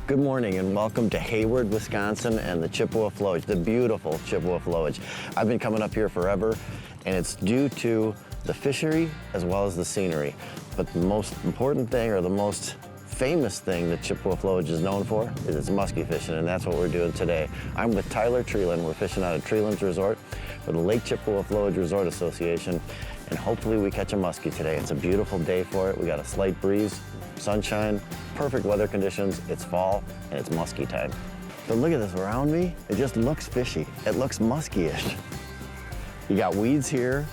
Good morning and welcome to Hayward, Wisconsin and the Chippewa Flowage, the beautiful Chippewa Flowage. I've been coming up here forever and it's due to the fishery as well as the scenery. But the most important thing, or the most famous thing that Chippewa Flowage is known for, is its musky fishing, and that's what we're doing today. I'm with Tyler Treeland. We're fishing out of Treeland Resort for the Lake Chippewa Flowage Resort Association, and hopefully we catch a muskie today. It's a beautiful day for it. We got a slight breeze, sunshine, perfect weather conditions. It's fall and it's musky time. But look at this around me. It just looks fishy. It looks musky-ish. You got weeds here.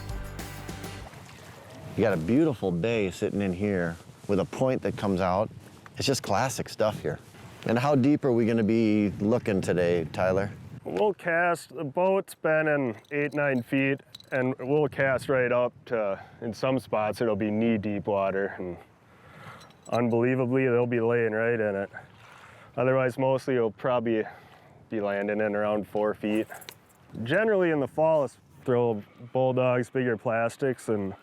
You got a beautiful bay sitting in here with a point that comes out. It's just classic stuff here. And how deep are we gonna be looking today, Tyler? We'll cast, the boat's been in 8-9 feet, and we'll cast right up to, in some spots, it'll be knee-deep water. And unbelievably, they'll be laying right in it. Otherwise, mostly you'll probably be landing in around 4 feet. Generally in the fall, it's throw bulldogs, bigger plastics, and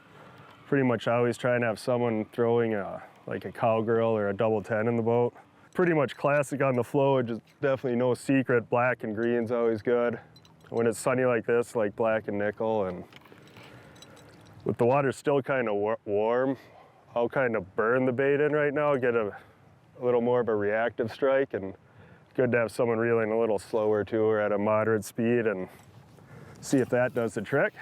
pretty much always trying to have someone throwing like a cowgirl or a double 10 in the boat. Pretty much classic on the Flowage is definitely no secret. Black and green's always good. When it's sunny like this, like black and nickel, and with the water still kind of warm, I'll kind of burn the bait in right now, get a little more of a reactive strike, and good to have someone reeling a little slower too, or at a moderate speed, and see if that does the trick.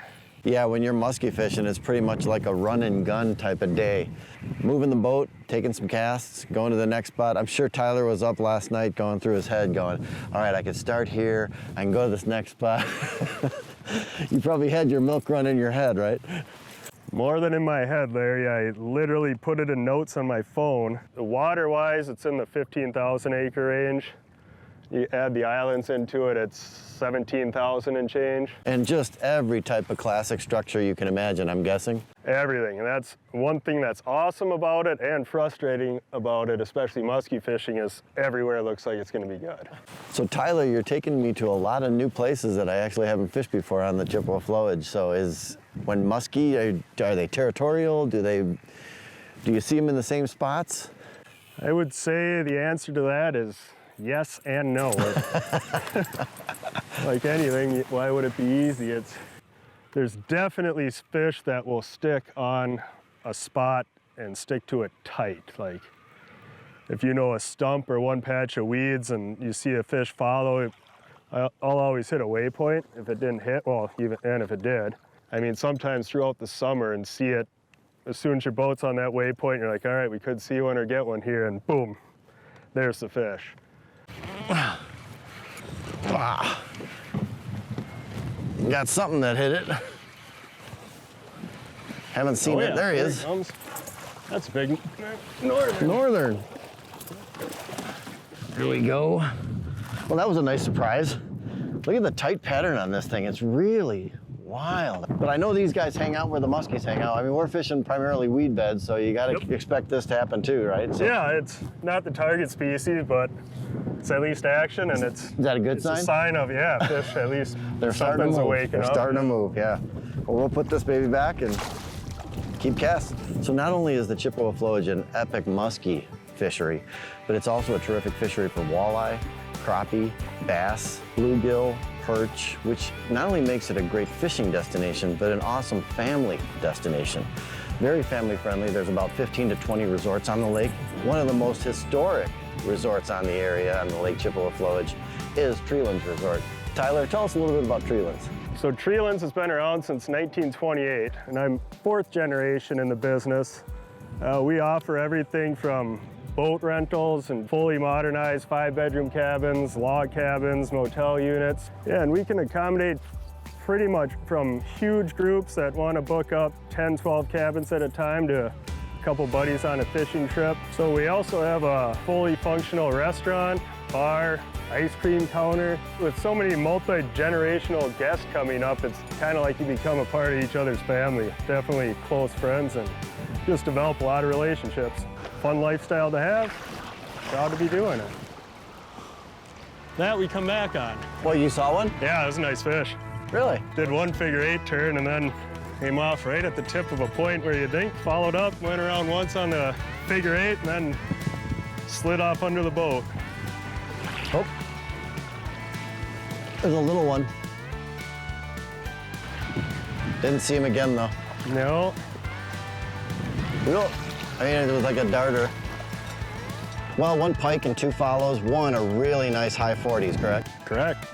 Yeah, when you're musky fishing, it's pretty much like a run and gun type of day. Moving the boat, taking some casts, going to the next spot. I'm sure Tyler was up last night going through his head going, all right, I can start here, I can go to this next spot. You probably had your milk run in your head, right? More than in my head, Larry. I literally put it in notes on my phone. Water-wise, it's in the 15,000 acre range. You add the islands into it, it's 17,000 and change. And just every type of classic structure you can imagine, I'm guessing? Everything, and that's one thing that's awesome about it and frustrating about it, especially musky fishing, is everywhere looks like it's gonna be good. So Tyler, you're taking me to a lot of new places that I actually haven't fished before on the Chippewa Flowage. So when musky, are they territorial? Do you see them in the same spots? I would say the answer to that is yes and no. Like anything, why would it be easy? There's definitely fish that will stick on a spot and stick to it tight. Like if you know a stump or one patch of weeds and you see a fish follow, I'll always hit a waypoint. If it didn't hit, well, and if it did. I mean, sometimes throughout the summer and see it, as soon as your boat's on that waypoint, you're like, all right, we could see one or get one here, and boom, there's the fish. Wow. Got something that hit it. Haven't seen it. There he is. That's a big northern. Northern. There we go. Well, that was a nice surprise. Look at the tight pattern on this thing. It's really wild. But I know these guys hang out where the muskies hang out. I mean, we're fishing primarily weed beds, so you gotta expect this to happen too, right? So, yeah, it's not the target species, but it's at least action, and is that a good sign? It's a sign of, yeah, fish at least They're starting to move. They're starting to move, yeah. Well, we'll put this baby back and keep casting. So not only is the Chippewa Flowage an epic muskie fishery, but it's also a terrific fishery for walleye, crappie, bass, bluegill, perch, which not only makes it a great fishing destination, but an awesome family destination. Very family friendly. There's about 15 to 20 resorts on the lake. One of the most historic resorts on the area, on the Lake Chippewa Flowage, is Treeland Resort. Tyler, tell us a little bit about Treeland's. So Treeland's has been around since 1928, and I'm 4th generation in the business. We offer everything from boat rentals and fully modernized 5-bedroom cabins, log cabins, motel units. Yeah, and we can accommodate pretty much from huge groups that want to book up 10, 12 cabins at a time to a couple buddies on a fishing trip. So we also have a fully functional restaurant, bar, ice cream counter. With so many multi-generational guests coming up, it's kind of like you become a part of each other's family. Definitely close friends and just develop a lot of relationships. Fun lifestyle to have, proud to be doing it. That we come back on. Well, you saw one? Yeah, it was a nice fish. Really? Did one figure-8 turn and then came off right at the tip of a point where you think, followed up, went around once on the figure-8 and then slid off under the boat. Oh, there's a little one. Didn't see him again though. No. No, I mean, it was like a darter. Well, 1 pike and 2 follows, 1 a really nice high 40s, correct? Correct.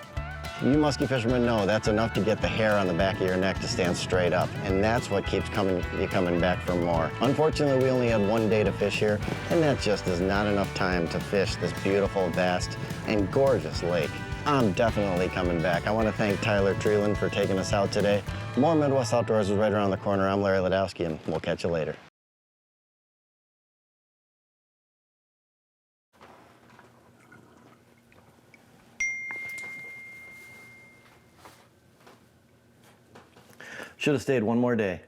You musky fishermen know that's enough to get the hair on the back of your neck to stand straight up, and that's what keeps you coming back for more. Unfortunately, we only had 1 day to fish here, and that just is not enough time to fish this beautiful, vast, and gorgeous lake. I'm definitely coming back. I want to thank Tyler Treeland for taking us out today. More Midwest Outdoors is right around the corner. I'm Larry Ladowski, and we'll catch you later. Should have stayed 1 more day.